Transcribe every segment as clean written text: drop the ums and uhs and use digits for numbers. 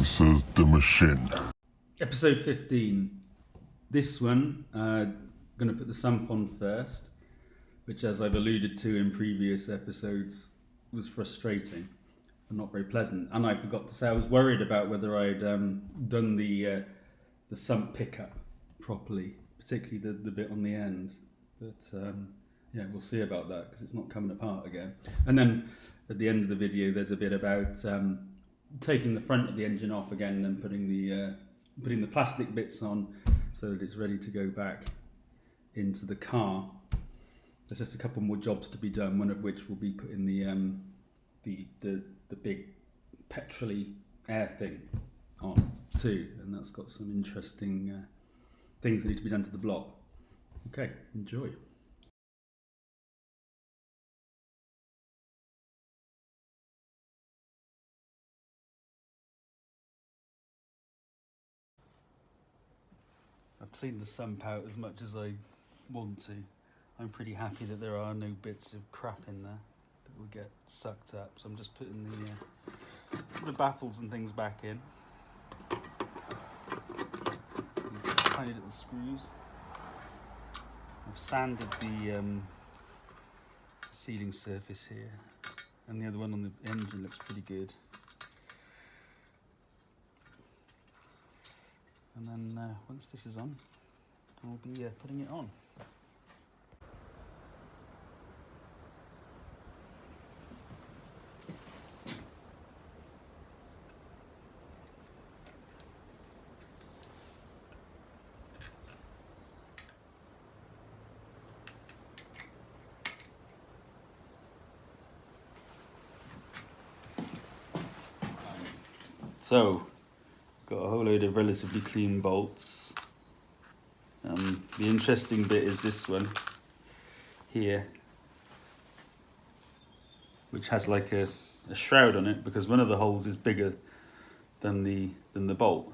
Says the machine. Episode 15. This one, going to put the sump on first, which, as I've alluded to in previous episodes, was frustrating and not very pleasant. And I forgot to say I was worried about whether I'd done the sump pickup properly, particularly the bit on the end. But yeah, we'll see about that because it's not coming apart again. And then at the end of the video, there's a bit about taking the front of the engine off again and putting the plastic bits on so that it's ready to go back into the car. There's just a couple more jobs to be done, one of which will be putting the big petrol-y air thing on too, and that's got some interesting things that need to be done to the block. Okay, enjoy. I've cleaned the sump out as much as I want to. I'm pretty happy that there are no bits of crap in there that will get sucked up. So I'm just putting the baffles and things back in. These tiny little screws. I've sanded the sealing surface here, and the other one on the engine looks pretty good. And then once this is on, I'll be putting it on. So, got a whole load of relatively clean bolts. The interesting bit is this one here, which has like a shroud on it because one of the holes is bigger than the bolt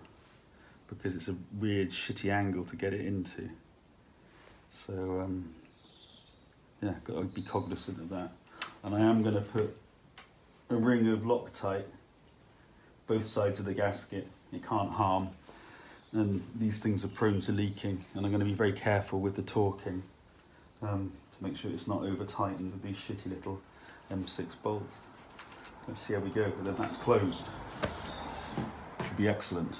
because it's a weird shitty angle to get it into. So yeah, got to be cognizant of that. And I am going to put a ring of Loctite both sides of the gasket. It can't harm, and these things are prone to leaking, and I'm going to be very careful with the torquing to make sure it's not over tightened with these shitty little M6 bolts. Let's see how we go, and then that's closed. Should be excellent.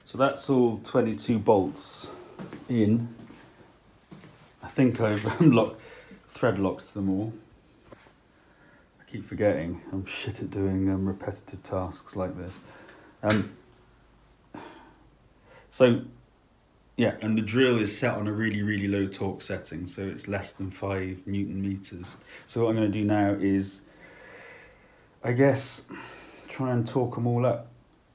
So that's all 22 bolts in. I think I've thread locked them all. I keep forgetting. I'm shit at doing repetitive tasks like this. So yeah, and the drill is set on a really, really low torque setting, so it's less than 5 Newton meters. So what I'm going to do now is, I guess, try and torque them all up.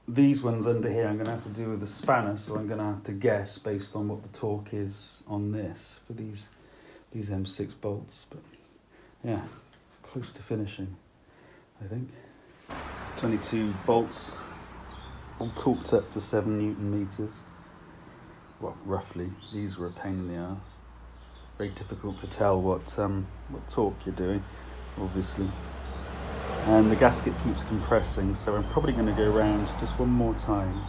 These ones under here I'm going to have to do with a spanner, so I'm going to have to guess based on what the torque is on this for these M6 bolts. But yeah, close to finishing, I think. 22 bolts, all torqued up to 7 Newton meters. Well, roughly. These were a pain in the arse. Very difficult to tell what torque you're doing, obviously. And the gasket keeps compressing, so I'm probably going to go around just one more time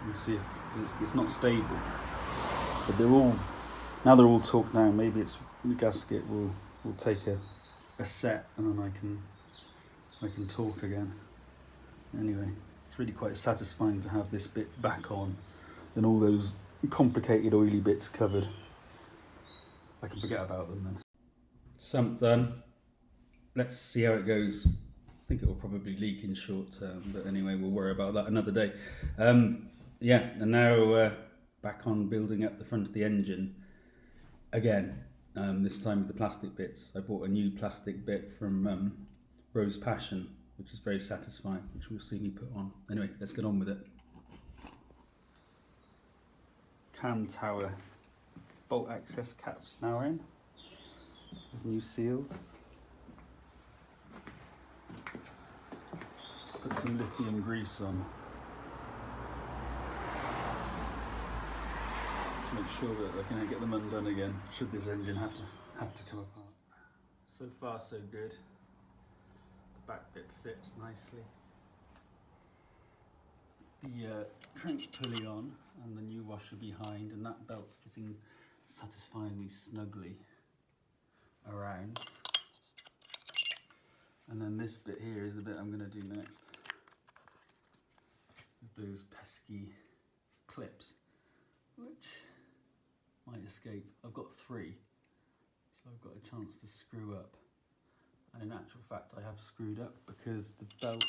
and see if, because it's not stable. But they're all torqued now. Maybe it's the gasket will take a set, and then I can torque again. Anyway, it's really quite satisfying to have this bit back on and all those complicated oily bits covered. I can forget about them then. Sump done. Let's see how it goes. I think it will probably leak in short term, but anyway, we'll worry about that another day. Yeah, and now back on building up the front of the engine again, this time with the plastic bits. I bought a new plastic bit from Rose Passion, which is very satisfying, which we'll see me put on. Anyway, let's get on with it. cam tower bolt access caps now in, with new seals. Put some lithium grease on to make sure that I can get them undone again should this engine have to come apart. So far so good. The back bit fits nicely. The crank pulley on and the new washer behind, and that belt's fitting satisfyingly snugly around. And then this bit here is the bit I'm going to do next, with those pesky clips, which might escape. I've got 3, so I've got a chance to screw up. And in actual fact I have screwed up, because the belt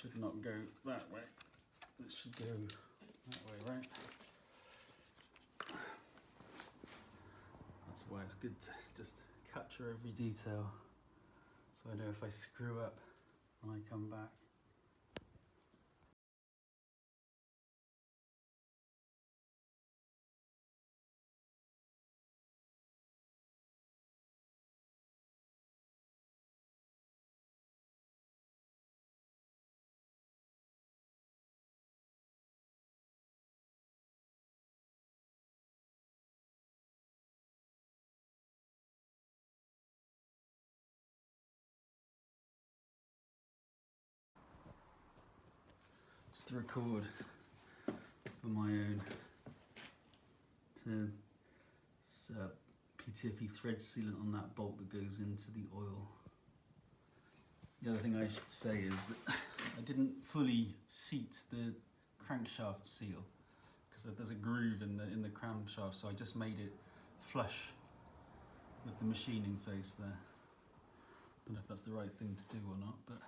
should not go that way. It should go that way, right? That's why it's good to just capture every detail, so I know if I screw up when I come back. Just to record for my own PTFE thread sealant on that bolt that goes into the oil. The other thing I should say is that I didn't fully seat the crankshaft seal, because there's a groove in the crankshaft, so I just made it flush with the machining face there. Don't know if that's the right thing to do or not, but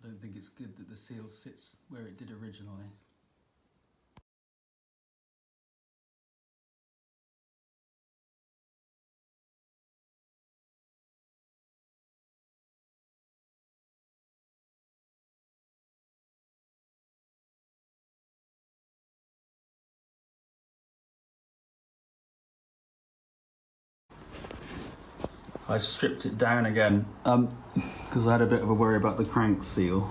I don't think it's good that the seal sits where it did originally. I stripped it down again because I had a bit of a worry about the crank seal,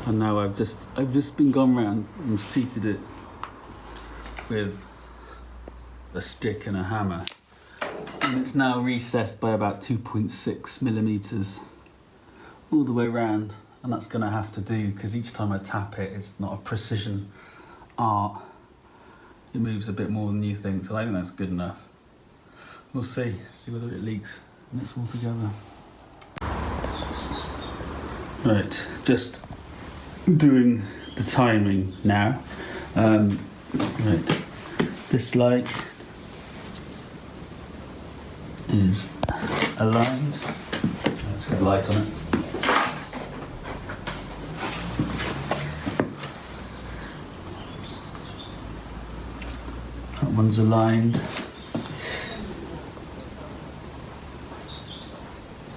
and now I've just been gone round and seated it with a stick and a hammer, and it's now recessed by about 2.6 millimeters all the way around, and that's going to have to do, because each time I tap it, it's not a precision art. It moves a bit more than you think, so I think that's good enough. We'll see whether it leaks and it's all together. Right, just doing the timing now. Right, this light is aligned. Let's get a light on it. That one's aligned.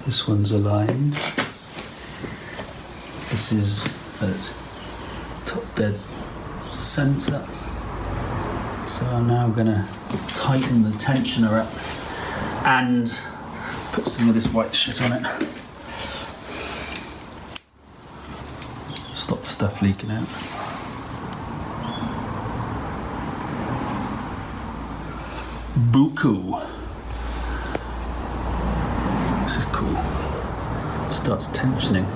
This one's aligned. This is at top dead centre. So I'm now going to tighten the tensioner up and put some of this white shit on it. Stop the stuff leaking out. Buku. This is cool. Starts tensioning.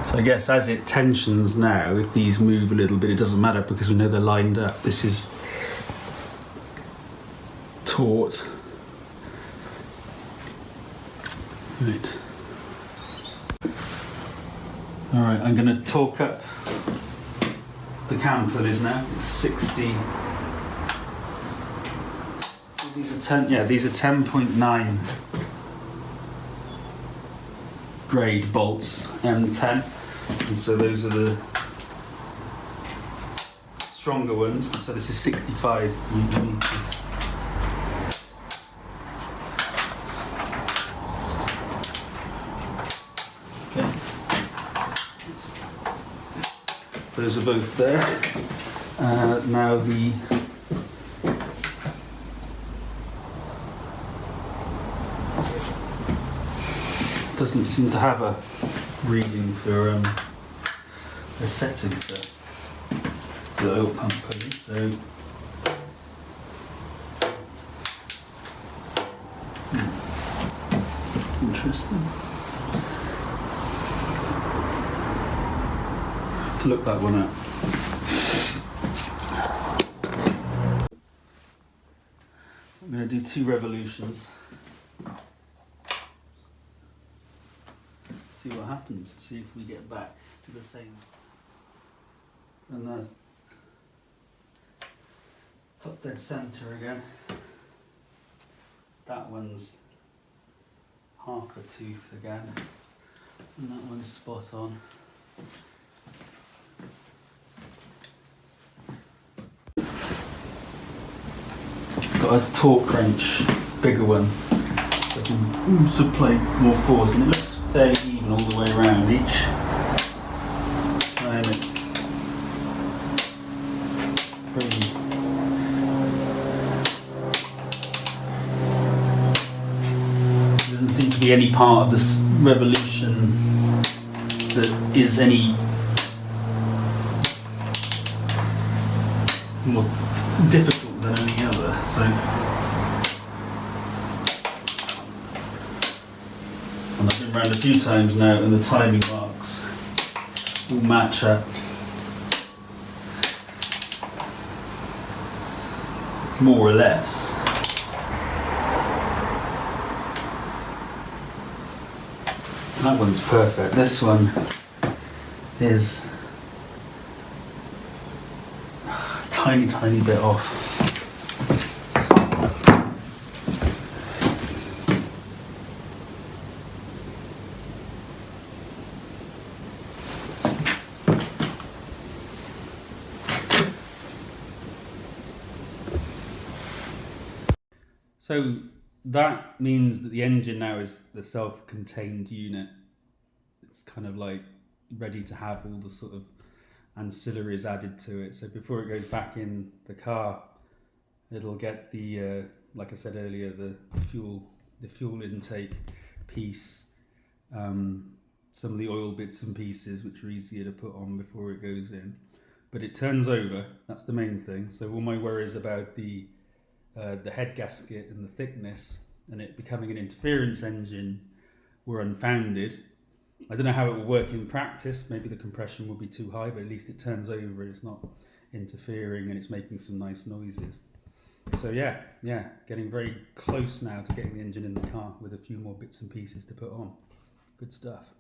So I guess as it tensions now, if these move a little bit, it doesn't matter because we know they're lined up. This is taut. Right. Alright, I'm going to torque up the cam pulleys now. It's 60. These are 10. Yeah, these are 10.9 grade bolts, M10, and so those are the stronger ones. So this is 65 millimeters. those are both there. Now the doesn't seem to have a reading for a setting for the oil pump pulley, so interesting. To look that one up. I'm going to do 2 revolutions. See what happens. See if we get back to the same. And that's top dead center again. That one's half a tooth again, and that one's spot on. Got a torque wrench, bigger one, so I can supply more force, and it looks fairly even all the way around each time. There doesn't seem to be any part of this revolution that is any more difficult than any other. So, and I've been around a few times now, and the timing marks all match up. More or less. That one's perfect. This one is a tiny bit off. So that means that the engine now is the self-contained unit. It's kind of like ready to have all the sort of ancillaries added to it. So before it goes back in the car, it'll get the, like I said earlier, the fuel intake piece, some of the oil bits and pieces which are easier to put on before it goes in. But it turns over, that's the main thing. So all my worries about the head gasket and the thickness and it becoming an interference engine were unfounded. I don't know how it will work in practice. Maybe the compression will be too high, but at least it turns over and it's not interfering and it's making some nice noises. So yeah, getting very close now to getting the engine in the car with a few more bits and pieces to put on. Good stuff.